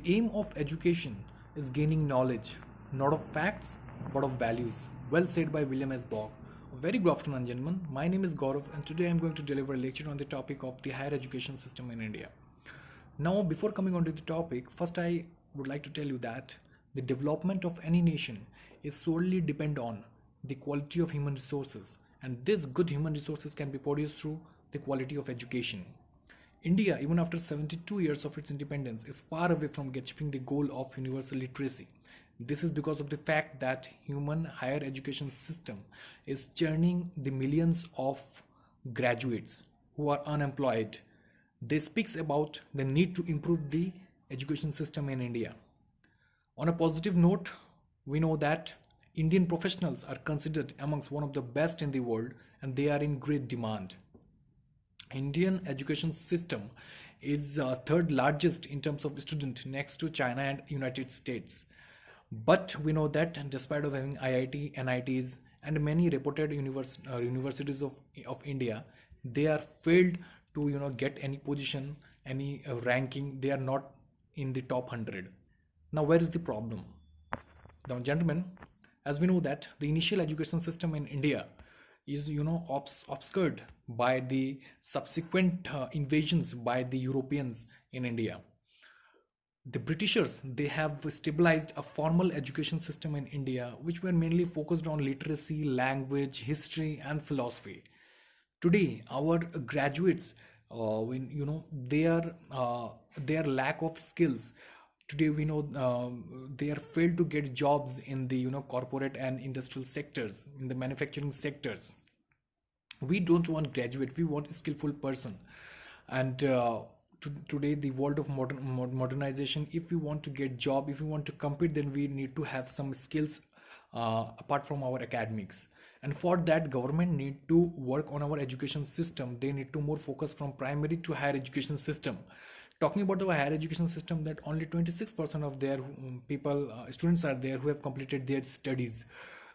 aim of education is gaining knowledge, not of facts, but of values. Well said by William S. Bogg. A very good afternoon, gentlemen. My name is Gaurav, and today I am going to deliver a lecture on the topic of the higher education system in India. Now, before coming on to the topic, first I would like to tell you that the development of any nation is solely depend on the quality of human resources, and this good human resources can be produced through the quality of education. India, even after 72 years of its independence, is far away from achieving the goal of universal literacy. This is because of the fact that human higher education system is churning the millions of graduates who are unemployed. This speaks about the need to improve the education system in India. On a positive note, we know that Indian professionals are considered amongst one of the best in the world and they are in great demand. Indian education system is third largest in terms of student next to China and United States. But we know that despite of having IIT, NITs and many reputed universities of India, they are failed to get any position, any ranking. They are not in the top 100. Now where is the problem? Now gentlemen, as we know that the initial education system in India is obscured by the subsequent invasions by the Europeans in India. The Britishers, they have stabilized a formal education system in India which were mainly focused on literacy, language, history and philosophy. Today our graduates, when their lack of skills, today we know they are failed to get jobs in the corporate and industrial sectors, in the manufacturing sectors. We don't want graduate, we want a skillful person. And today the world of modernization, if we want to get job, if we want to compete, then we need to have some skills apart from our academics. And for that, government need to work on our education system. They need to more focus from primary to higher education system. Talking about the higher education system, that only 26% of their students are there who have completed their studies.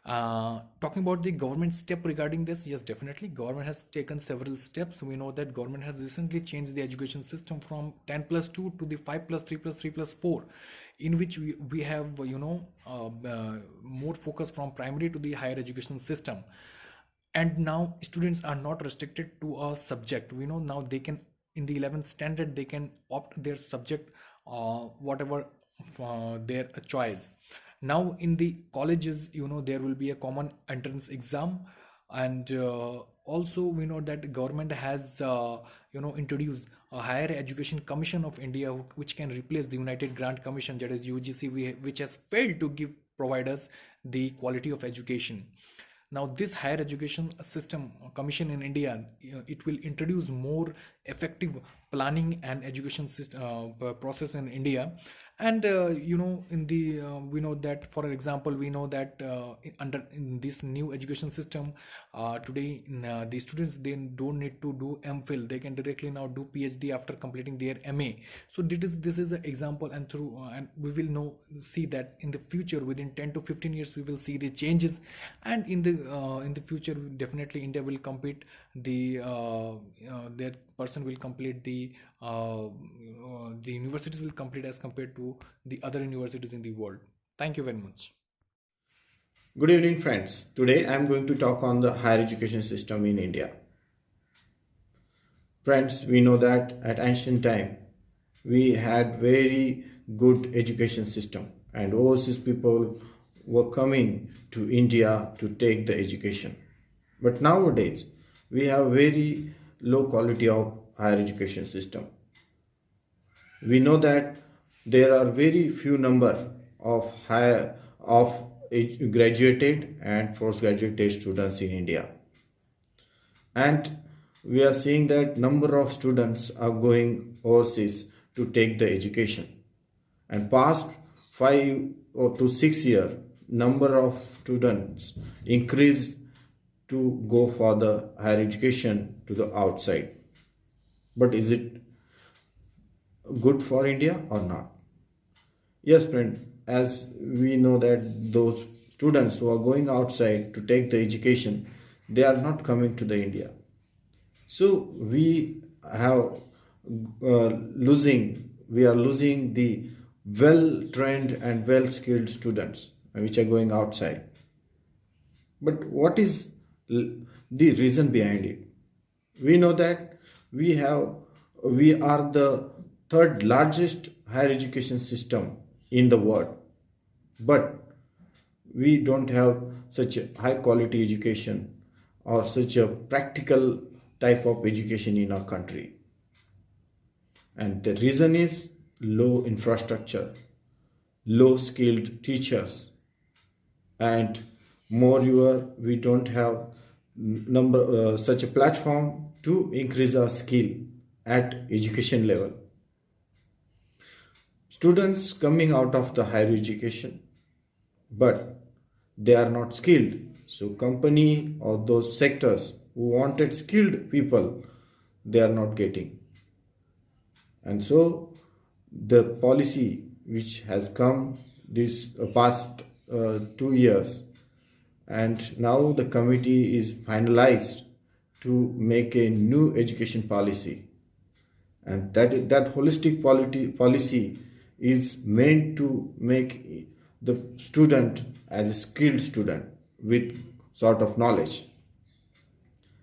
Talking about the government step regarding this, yes, definitely government has taken several steps. We know that government has recently changed the education system from 10+2 to the 5+3+3+4, in which we have more focus from primary to the higher education system. And now students are not restricted to a subject. We know now they can, in the 11th standard, they can opt their subject, whatever their choice. Now in the colleges, there will be a common entrance exam. And also we know that government has introduced a higher education commission of India, which can replace the United Grant Commission, that is UGC, which has failed to give providers the quality of education. Now this higher education system commission in India, it will introduce more effective planning and education system process in India. And we know that, for example, we know that in this new education system, today the students, they don't need to do MPhil, they can directly now do PhD after completing their MA. So this is an example, and and we will see that in the future, within 10 to 15 years, we will see the changes. And in the future, definitely India will compete their person will complete the universities will complete as compared to the other universities in the world. Thank you very much. Good evening, friends. Today I am going to talk on the higher education system in India. Friends, we know that at ancient time we had very good education system, and overseas people were coming to India to take the education. But nowadays we have very low quality of higher education system. We know that there are very few number of graduated and postgraduate students in India, and we are seeing that number of students are going overseas to take the education. And past 5 or 6 years, number of students increased to go for the higher education to the outside. But is it good for India or not? Yes, friend, as we know that those students who are going outside to take the education, they are not coming to the India. So we are losing the well trained and well skilled students which are going outside. But what is the reason behind it? We know that we are the third largest higher education system in the world, but we don't have such a high quality education or such a practical type of education in our country. And the reason is low infrastructure, low skilled teachers, and moreover we don't have such a platform to increase our skill at education level. Students coming out of the higher education, but they are not skilled, so company or those sectors who wanted skilled people, they are not getting. And so the policy which has come this past 2 years, and now the committee is finalized to make a new education policy, and that holistic policy is meant to make the student as a skilled student with sort of knowledge.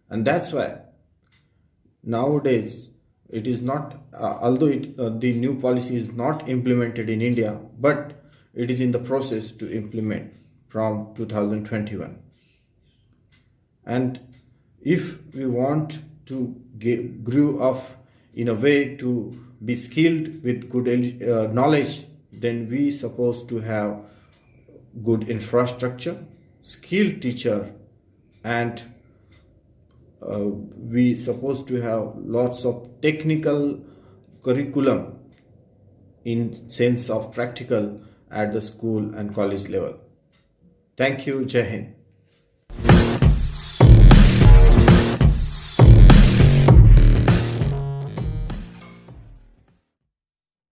And that's why nowadays it is not the new policy is not implemented in India, but it is in the process to implement from 2021. And if we want to grow up in a way to be skilled with good knowledge, then we supposed to have good infrastructure, skilled teacher, and we supposed to have lots of technical curriculum in sense of practical at the school and college level. Thank you. Jai Hind.